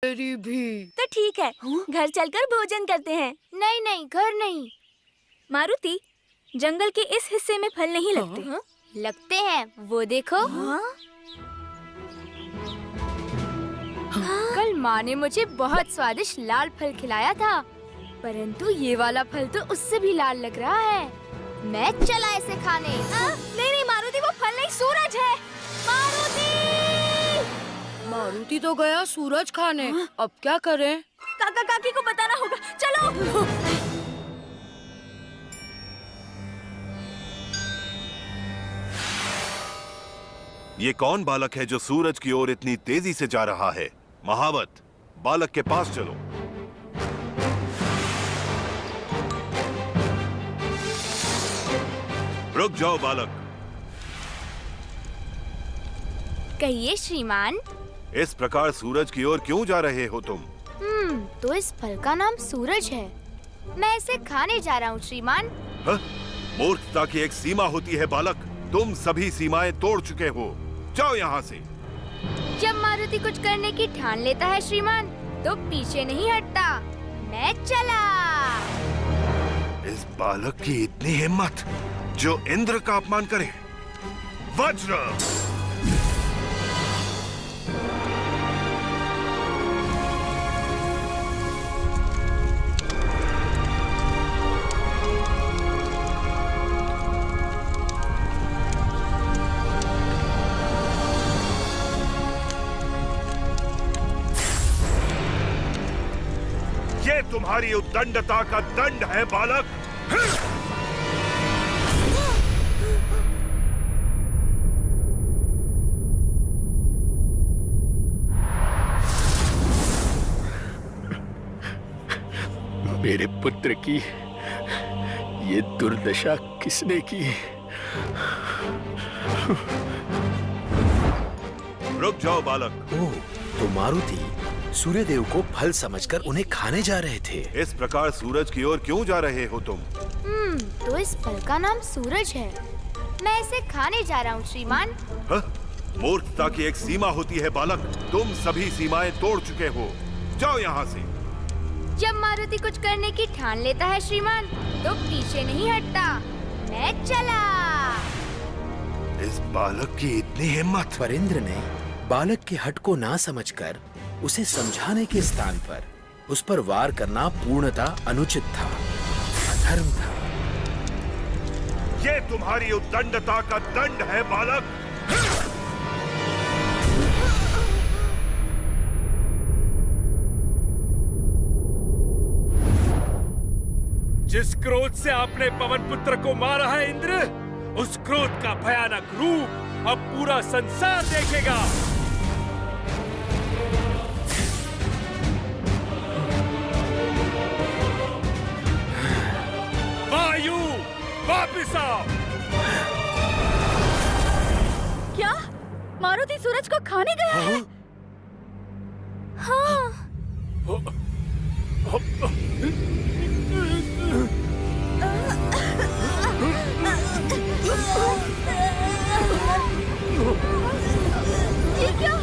मेरी भी। तो ठीक है, घर चलकर भोजन करते हैं। नहीं नहीं, घर नहीं। मारुति, जंगल के इस हिस्से में फल नहीं लगते। लगते हैं, वो देखो। कल माँ ने मुझे बहुत स्वादिष्ट लाल फल खिलाया था, परंतु ये वाला फल तो उससे भी लाल लग रहा है। मैं चला इसे खाने। नहीं नहीं मारुति, वो फल नहीं, सूरज है। मारुति तो गया सूरज खाने। अब क्या करें? काका काकी को बताना होगा। चलो। ये कौन बालक है जो सूरज की ओर इतनी तेजी से जा रहा है? महावत, बालक के पास चलो। रुक जाओ बालक। कहिए श्रीमान। इस प्रकार सूरज की ओर क्यों जा रहे हो तुम? तो इस फल का नाम सूरज है। मैं इसे खाने जा रहा हूँ श्रीमान। मूर्खता की एक सीमा होती है बालक। तुम सभी सीमाएं तोड़ चुके हो। जाओ यहाँ से। जब मारुति कुछ करने की ठान लेता है श्रीमान, तो पीछे नहीं हटता। मैं चला। इस बालक की इतनी हिम्मत जो इंद्र का अपमान करे। वज्र! ये तुम्हारी उद्दंडता का दंड है बालक। मेरे पुत्र की ये दुर्दशा किसने की? रुक जाओ बालक। ओह, तो मारुति सूर्यदेव को फल समझकर उन्हें खाने जा रहे थे। इस प्रकार सूरज की ओर क्यों जा रहे हो तुम? तो इस फल का नाम सूरज है। मैं इसे खाने जा रहा हूँ श्रीमान। मूर्खता की एक सीमा होती है बालक। तुम सभी सीमाएं तोड़ चुके हो। जाओ यहाँ से। जब मारुति कुछ करने की ठान लेता है श्रीमान, तो पीछे नहीं हटता। मैं चला। इस बालक की इतनी हिम्मत। पर इंद्र ने बालक के हठ को ना समझकर उसे समझाने के स्थान पर उस पर वार करना पूर्णतः अनुचित था, अधर्म था। ये तुम्हारी उद्दंडता का दंड है बालक। जिस क्रोध से आपने पवन पुत्र को मारा है इंद्र, उस क्रोध का भयानक रूप अब पूरा संसार देखेगा। वायु, वापिस आओ। क्या मारुति सूरज को खाने गया है? हाँ। ये क्या?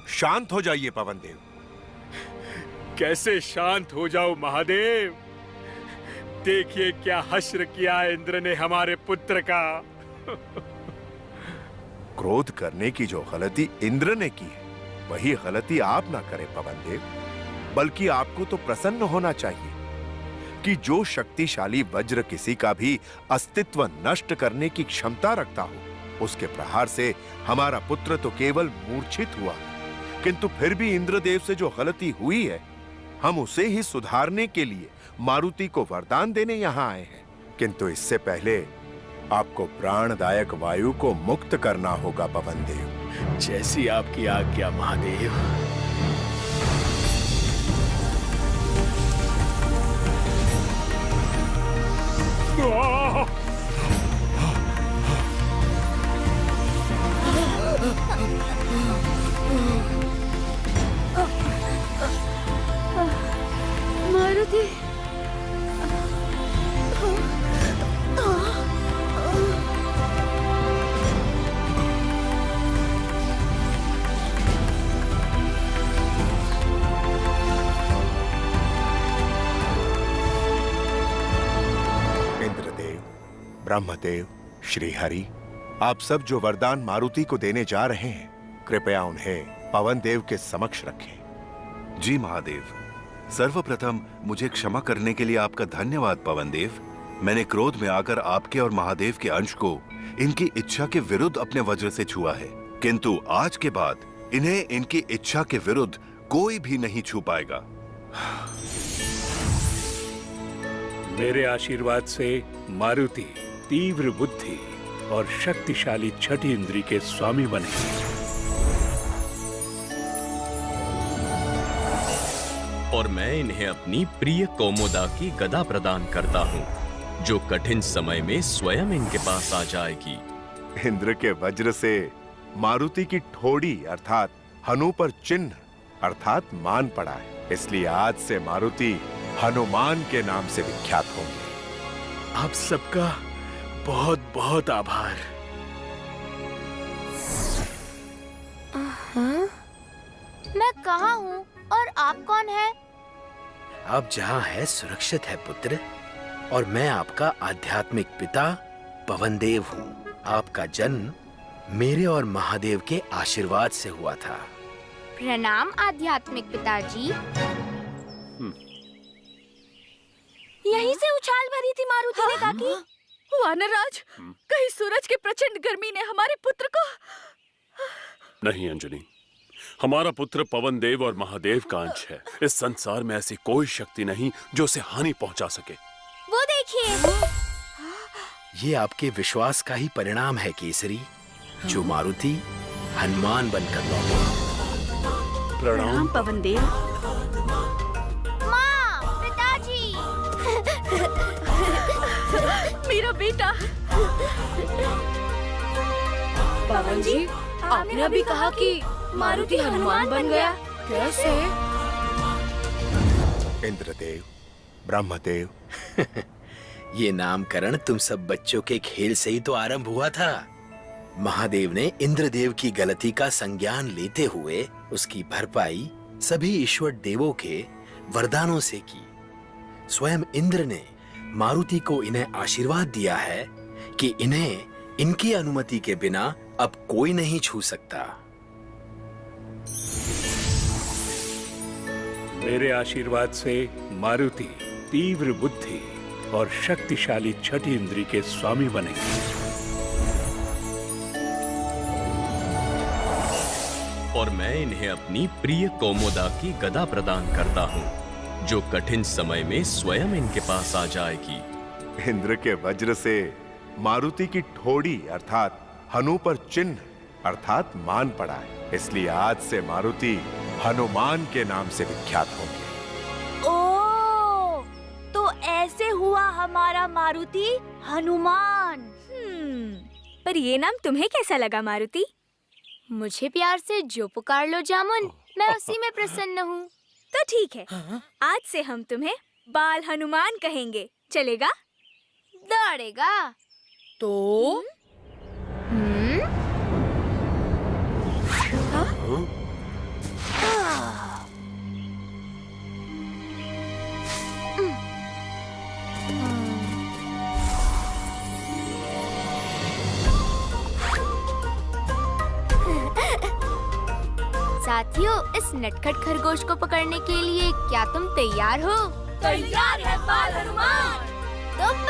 शांत हो जाइए पवन देव। कैसे शांत हो जाओ महादेव? देखिए क्या हश्र किया इंद्र ने हमारे पुत्र का। क्रोध करने की जो गलती इंद्र ने की है, वही गलती आप ना करें पवन देव। बल्कि आपको तो प्रसन्न होना चाहिए, कि जो शक्तिशाली वज्र किसी का भी अस्तित्व नष्ट करने की क्षमता रखता हो, उसके प्रहार से हमारा पुत्र तो केवल मूर्छित हुआ, किंतु फिर भी इंद्रदेव से जो गलती हुई है, हम उसे ही सुधारने के लिए मारुति को वरदान देने यहाँ आए हैं। किंतु इससे पहले आपको प्राणदायक वायु को मुक्त करना होगा पवन देव। जैसी आपकी आज्ञा महादेव। मारुति, इंद्रदेव, ब्रह्मदेव, श्रीहरि, आप सब जो वरदान मारुति को देने जा रहे हैं, कृपया उन्हें पवन देव के समक्ष रखें। जी महादेव, सर्वप्रथम मुझे क्षमा करने के लिए आपका धन्यवाद पवन देव। मैंने क्रोध में आकर आपके और महादेव के अंश को इनकी इच्छा के विरुद्ध अपने वज्र से छुआ है, किंतु आज के बाद इन्हें इनकी इच्छा के विरुद्ध कोई भी नहीं छू पाएगा। मेरे आशीर्वाद से मारुति तीव्र बुद्धि और शक्तिशाली छठी इंद्री के स्वामी बनेंगे। और मैं इन्हें अपनी प्रिय कोमोदा की गदा प्रदान करता हूँ, जो कठिन समय में स्वयं इनके पास आ जाएगी। इंद्र के वज्र से मारुति की ठोड़ी अर्थात हनु पर चिन्ह अर्थात मान पड़ा है, इसलिए आज से मारुति हनुमान के नाम से विख्यात होंगे। आप सबका बहुत बहुत आभार। मैं कहाँ हूँ और आप कौन है? आप जहाँ है सुरक्षित है पुत्र, और मैं आपका आध्यात्मिक पिता पवन देव हूँ। आपका जन्म मेरे और महादेव के आशीर्वाद से हुआ था। प्रणाम आध्यात्मिक पिताजी। यहीं से उछाल भरी थी मारुति ने काकी। वानरराज, कहीं सूरज के प्रचंड गर्मी ने हमारे पुत्र को। नहीं अंजलि, हमारा पुत्र पवन देव और महादेव का अंश है। इस संसार में ऐसी कोई शक्ति नहीं जो उसे हानि पहुंचा सके। वो देखिए, ये आपके विश्वास का ही परिणाम है केसरी, जो मारुति हनुमान बनकर लौटा। प्रणाम पवन देव। माँ, पिताजी। मेरा बेटा। पवन जी, आपने अभी कहा कि मारुति हनुमान बन गया, कैसे? इंद्रदेव, ब्रह्मदेव, ये नामकरण तुम सब बच्चों के खेल से ही तो आरंभ हुआ था। महादेव ने इंद्रदेव की गलती का संज्ञान लेते हुए उसकी भरपाई सभी ईश्वर देवों के वरदानों से की। स्वयं इंद्र ने मारुति को इन्हें आशीर्वाद दिया है कि इन्हें इनकी अनुमति के बिना अब कोई नहीं छू सकता। मेरे आशीर्वाद से मारुति तीव्र बुद्धि और शक्तिशाली छठी इंद्री के स्वामी बनेंगे। और मैं इन्हें अपनी प्रिय कोमोदा की गदा प्रदान करता हूँ, जो कठिन समय में स्वयं इनके पास आ जाएगी। इंद्र के वज्र से मारुति की ठोड़ी अर्थात हनु पर चिन्ह अर्थात मान पड़ा है, इसलिए आज से मारुति हनुमान के नाम से विख्यात होंगे। ओ, तो ऐसे हुआ हमारा मारुति हनुमान। पर ये नाम तुम्हें कैसा लगा मारुति? मुझे प्यार से जो पुकार लो जामुन, मैं उसी में प्रसन्न हूँ। तो ठीक है, आज से हम तुम्हें बाल हनुमान कहेंगे, चलेगा? दौड़ेगा तो साथियों, इस नटखट खरगोश को पकड़ने के लिए क्या तुम तैयार हो? तैयार है बाल हनुमान। तुम